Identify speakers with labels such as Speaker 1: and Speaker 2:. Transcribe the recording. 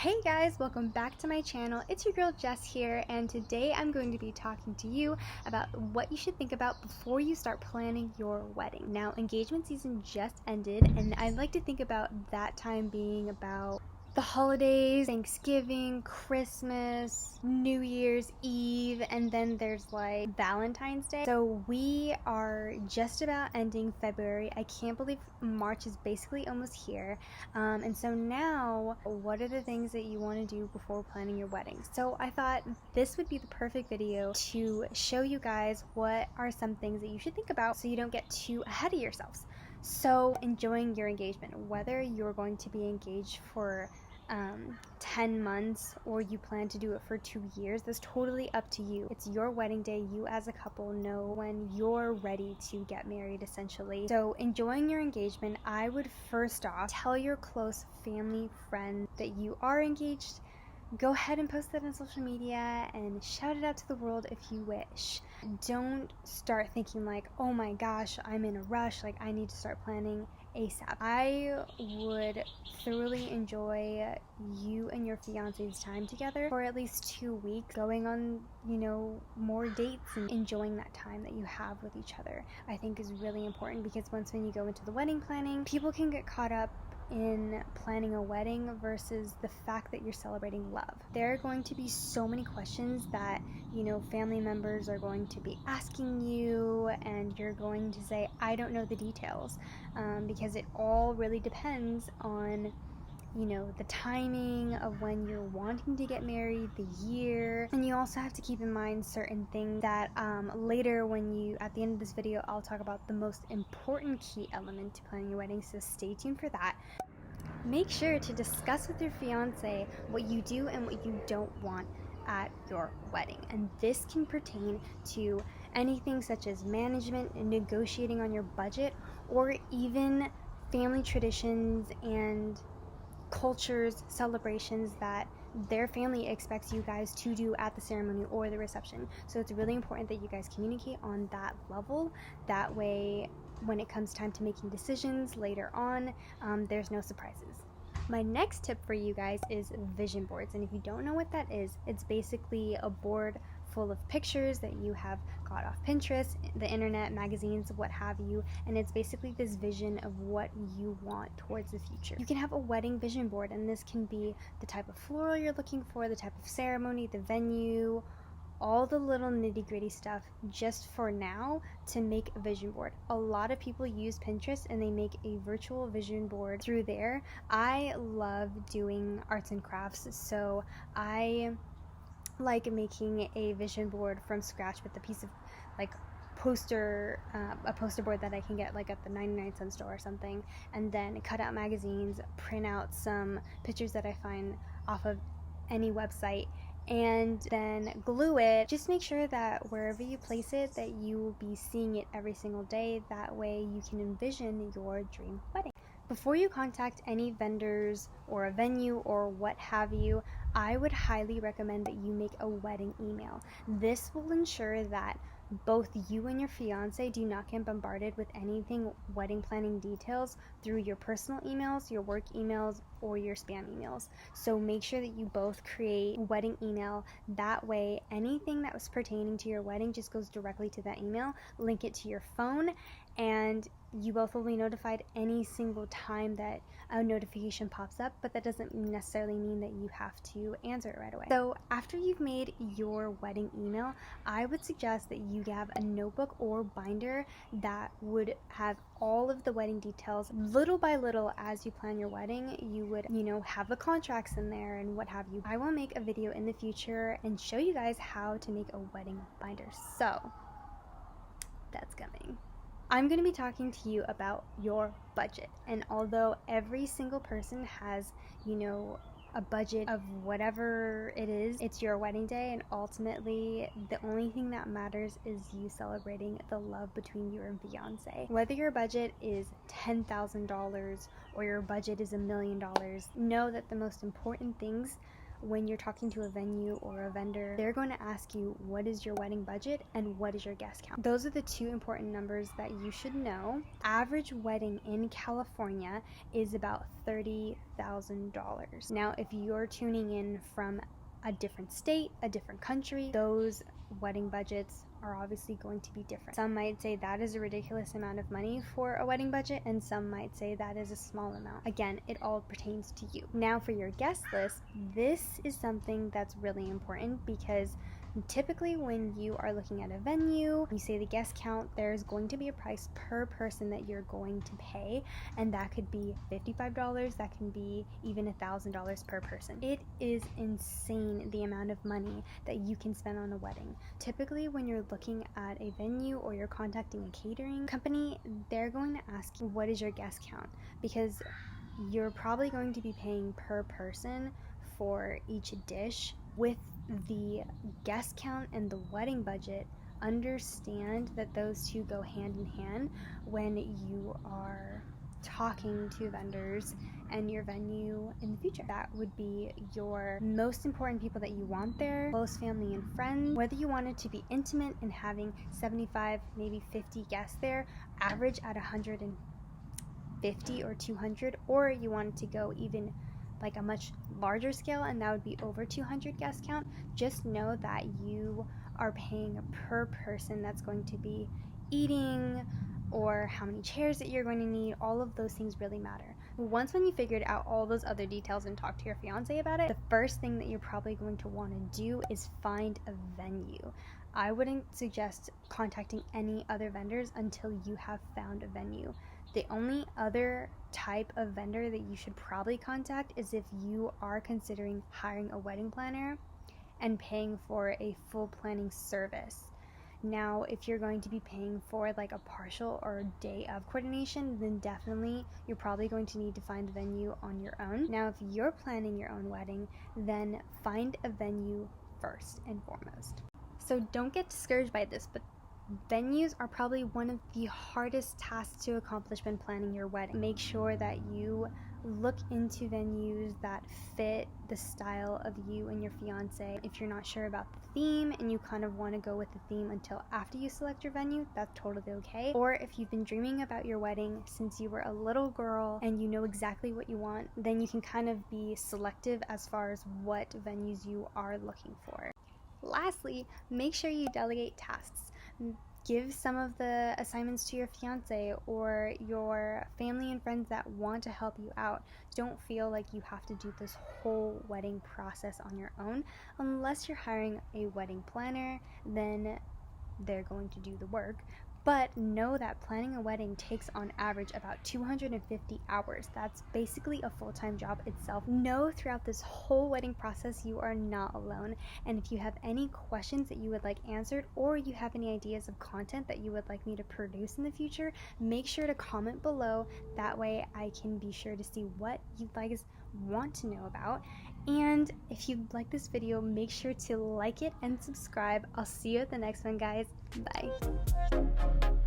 Speaker 1: Hey guys, welcome back to my channel. It's your girl Jess here, and today I'm going to be talking to you about what you should think about before you start planning your wedding. Now, engagement season just ended, and I'd like to think about that time being about the holidays, Thanksgiving, Christmas, New Year's Eve, and then there's like Valentine's Day. So we are just about ending February. I can't believe March is basically almost here. And so now, what are the things that you want to do before planning your wedding? So I thought this would be the perfect video to show you guys what are some things that you should think about so you don't get too ahead of yourselves. So enjoying your engagement, whether you're going to be engaged for 10 months or you plan to do it for 2 years, that's totally up to you. It's your wedding day. You as a couple know when you're ready to get married, essentially. So enjoying your engagement, I would first off tell your close family, friends that you are engaged. Go ahead and post that on social media and shout it out to the world if you wish. Don't start thinking like, oh my gosh, I'm in a rush, like I need to start planning ASAP. I would thoroughly enjoy you and your fiance's time together for at least 2 weeks, going on, more dates and enjoying that time that you have with each other. I think is really important because when you go into the wedding planning, people can get caught up in planning a wedding versus the fact that you're celebrating love. There are going to be so many questions that, family members are going to be asking you, and you're going to say, I don't know the details, because it all really depends on the timing of when you're wanting to get married, the year. And you also have to keep in mind certain things that later at the end of this video, I'll talk about the most important key element to planning your wedding, so stay tuned for that. Make sure to discuss with your fiance what you do and what you don't want at your wedding. And this can pertain to anything such as management and negotiating on your budget, or even family traditions and cultures, celebrations that their family expects you guys to do at the ceremony or the reception. So it's really important that you guys communicate on that level. That way, when it comes time to making decisions later on, there's no surprises. My next tip for you guys is vision boards. And if you don't know what that is, it's basically a board full of pictures that you have got off Pinterest, the internet, magazines, what have you, and it's basically this vision of what you want towards the future. You can have a wedding vision board, and this can be the type of floral you're looking for, the type of ceremony, the venue, all the little nitty-gritty stuff just for now to make a vision board. A lot of people use Pinterest and they make a virtual vision board through there. I love doing arts and crafts, so I like making a vision board from scratch with a piece of like a poster board that I can get like at the 99-cent store or something, and then cut out magazines, print out some pictures that I find off of any website, and then glue it. Just make sure that wherever you place it, that you will be seeing it every single day. That way you can envision your dream wedding. Before you contact any vendors or a venue or what have you, I would highly recommend that you make a wedding email. This will ensure that both you and your fiance do not get bombarded with anything wedding planning details through your personal emails, your work emails, or your spam emails. So make sure that you both create a wedding email. That way, anything that was pertaining to your wedding just goes directly to that email. Link it to your phone, and you both will be notified any single time that a notification pops up, but that doesn't necessarily mean that you have to answer it right away. So after you've made your wedding email, I would suggest that you have a notebook or binder that would have all of the wedding details. Little by little, as you plan your wedding, you would, have the contracts in there and what have you. I will make a video in the future and show you guys how to make a wedding binder. So that's coming. I'm going to be talking to you about your budget, and although every single person has, a budget of whatever it is, it's your wedding day, and ultimately the only thing that matters is you celebrating the love between you and fiance. Whether your budget is $10,000 or your budget is $1 million, know that the most important things when you're talking to a venue or a vendor, they're going to ask you what is your wedding budget and what is your guest count. Those are the two important numbers that you should know. Average wedding in California is about $30,000. Now, if you're tuning in from a different state, a different country, those wedding budgets are obviously going to be different. Some might say that is a ridiculous amount of money for a wedding budget, and some might say that is a small amount. Again, it all pertains to you. Now for your guest list, this is something that's really important because typically when you are looking at a venue, you say the guest count, there's going to be a price per person that you're going to pay, and that could be $55, that can be even $1,000 per person. It is insane the amount of money that you can spend on a wedding. Typically when you're looking at a venue or you're contacting a catering company, they're going to ask you what is your guest count, because you're probably going to be paying per person for each dish. With the guest count and the wedding budget, understand that those two go hand in hand when you are talking to vendors and your venue in the future. That would be your most important people that you want there, close family and friends. Whether you want it to be intimate and having 75, maybe 50 guests there, average at 150 or 200, or you want it to go even like a much larger scale and that would be over 200 guest count, just know that you are paying per person that's going to be eating, or how many chairs that you're going to need. All of those things really matter. Once when you figured out all those other details and talk to your fiance about it, the first thing that you're probably going to want to do is find a venue. I wouldn't suggest contacting any other vendors until you have found a venue. The only other type of vendor that you should probably contact is if you are considering hiring a wedding planner and paying for a full planning service. Now, if you're going to be paying for like a partial or a day of coordination, then definitely you're probably going to need to find the venue on your own. Now, if you're planning your own wedding, then find a venue first and foremost. So don't get discouraged by this, but venues are probably one of the hardest tasks to accomplish when planning your wedding. Make sure that you look into venues that fit the style of you and your fiance. If you're not sure about the theme and you kind of want to go with the theme until after you select your venue, that's totally okay. Or if you've been dreaming about your wedding since you were a little girl and you know exactly what you want, then you can kind of be selective as far as what venues you are looking for. Lastly, make sure you delegate tasks. Give some of the assignments to your fiance or your family and friends that want to help you out. Don't feel like you have to do this whole wedding process on your own. Unless you're hiring a wedding planner, then they're going to do the work. But know that planning a wedding takes on average about 250 hours. That's basically a full-time job itself. Know throughout this whole wedding process you are not alone. And if you have any questions that you would like answered, or you have any ideas of content that you would like me to produce in the future, make sure to comment below. That way I can be sure to see what you guys want to know about. And if you like this video, make sure to like it and subscribe. I'll see you at the next one, guys. Bye.